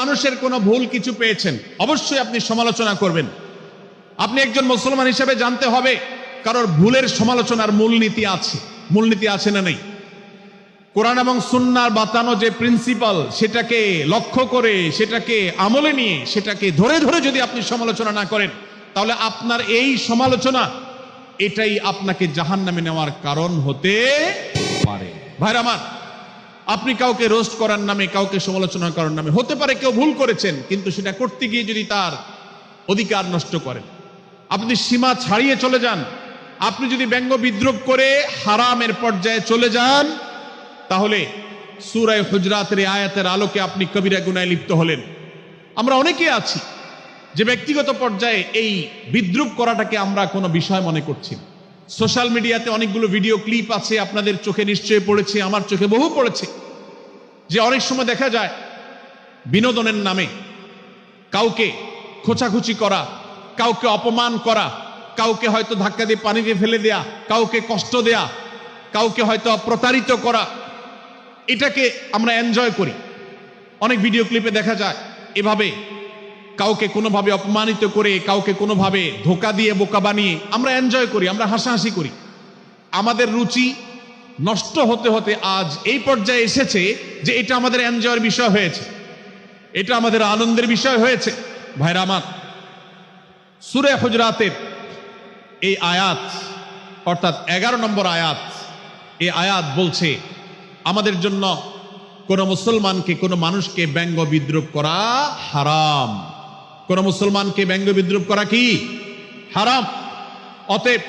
মানুষের কোনো ভুল কিছু পেয়েছেন, অবশ্যই আপনি সমালোচনা করবেন। আপনি একজন মুসলমান হিসেবে জানতে হবে কারোর ভুলের সমালোচনার মূলনীতি আছে না নেই। কোরআন এবং সুন্নাহর বাতানো যে প্রিন্সিপাল, সেটাকে লক্ষ্য করে, সেটাকে আমলে নিয়ে, সেটাকে ধরে ধরে যদি আপনি সমালোচনা না করেন, তাহলে আপনার এই সমালোচনা এটাই আপনাকে জাহান্নামে নেওয়ার কারণ হতে পারে। ভাইরা আমার, আপনি কাউকে রোস্ট করার নামে, কাউকে সমালোচনা করার নামে, হতে পারে কেউ ভুল করেছেন, কিন্তু সেটা করতে গিয়ে যদি তার অধিকার নষ্ট করেন, আপনি সীমা ছাড়িয়ে চলে যান, আপনি যদি ব্যঙ্গ বিদ্রুপ করে হারামের পর্যায়ে চলে যান, তাহলে সূরা হুজরাতের আয়াতের আলোকে আপনি কবিরা গুনাহে লিপ্ত হলেন। আমরা অনেকে আছি যে ব্যক্তিগত পর্যায়ে এই বিদ্রুপ করাটাকে আমরা কোনো বিষয় মনে করছি না। সোশ্যাল মিডিয়াতে অনেকগুলো ভিডিও ক্লিপ আছে, আপনাদের চোখে নিশ্চয়ই পড়েছে, আমার চোখে বহু পড়েছে, যে অনেক সময় দেখা যায় বিনোদনের নামে কাউকে খোঁচাখুচি করা, কাউকে অপমান করা, কাউকে হয়তো ধাক্কা দিয়ে পানিতে ফেলে দেয়া, কাউকে কষ্ট দেয়া, কাউকে হয়তো প্রতারিত করা, এটাকে আমরা এনজয় করি। অনেক ভিডিও ক্লিপে দেখা যায় এভাবে কাউকে কোনোভাবে অপমানিত করে, কাউকে কোনোভাবে ধোকা দিয়ে বোকা বানিয়ে আমরা এনজয় করি, আমরা হাসাহাসি করি। আমাদের রুচি নষ্ট হতে হতে আজ এই পর্যায়ে এসেছে যে এটা আমাদের এনজয়ের বিষয় হয়েছে, এটা আমাদের আনন্দের বিষয় হয়েছে। ভাইরা আমার, সূরা হুজরাতের এই আয়াত, অর্থাৎ 11 নম্বর আয়াত, এই আয়াত বলছে আমাদের জন্য কোন মুসলমানকে, কোন মানুষকে ব্যঙ্গ বিদ্রুপ করা হারাম। কোন মুসলমানকে ব্যঙ্গ বিদ্রুপ করা কি হারাম। অতএব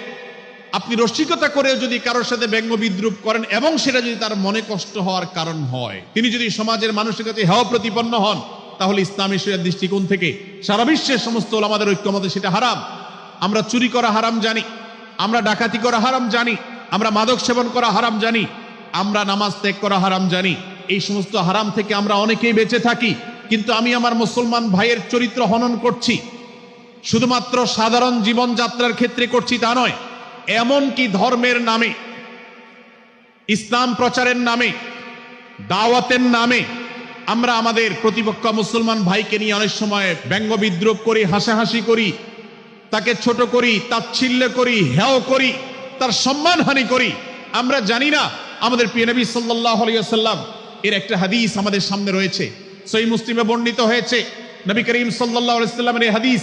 আপনি রসিকতা করে যদি কারোর সাথে ব্যঙ্গ বিদ্রুপ করেন এবং সেটা যদি তার মনে কষ্ট হওয়ার কারণ হয়, তিনি যদি সমাজের মানুষের কাছে হেয় প্রতিপন্ন হন, তাহলে ইসলামী শরিয়ার দৃষ্টিকোণ থেকে সারা বিশ্বের সমস্ত ওলামাদের ঐক্যমতে সেটা হারাম। আমরা চুরি করা হারাম জানি, আমরা ডাকাতি করা হারাম জানি, আমরা মাদক সেবন করা হারাম জানি, আমরা নামাজ ত্যাগ করা হারাম জানি। এই সমস্ত হারাম থেকে আমরা অনেকেই বেঁচে থাকি, কিন্তু আমি আমার মুসলমান ভাইয়ের চরিত্র হনন করছি, শুধুমাত্র সাধারণ জীবনযাত্রার ক্ষেত্রে করছি তা নয়, এমনকি ধর্মের নামে, ইসলাম প্রচারের নামে, দাওয়াতের নামে আমরা আমাদের প্রতিপক্ষ মুসলমান ভাইকে নিয়ে অনেক সময় ব্যঙ্গ বিদ্রুপ করি, হাসাহাসি করি, তাকে ছোট করি, তাচ্ছিল্য করি, হেয় করি, তার সম্মানহানি করি। আমরা জানি না আমাদের প্রিয় নবী সাল্লাল্লাহু আলাইহি ওয়াসাল্লাম এর একটা হাদিস আমাদের সামনে রয়েছে, সহিহ মুসলিমে বর্ণিত হয়েছে। নবী করিম সাল্লাল্লাহু আলাইহি ওয়াসাল্লামের এই হাদিস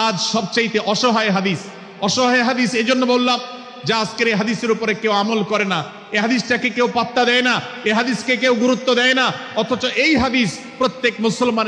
আজ সবচেয়ে অসহায় হাদিস। অসহায় হাদিস এই জন্য বললাম যে আজকের এই হাদিসের উপরে কেউ আমল করে না, এই হাদিসটাকে কেউ পাত্তা দেয় না, এই হাদিসকে কেউ গুরুত্ব দেয় না, অথচ এই হাদিস প্রত্যেক মুসলমানের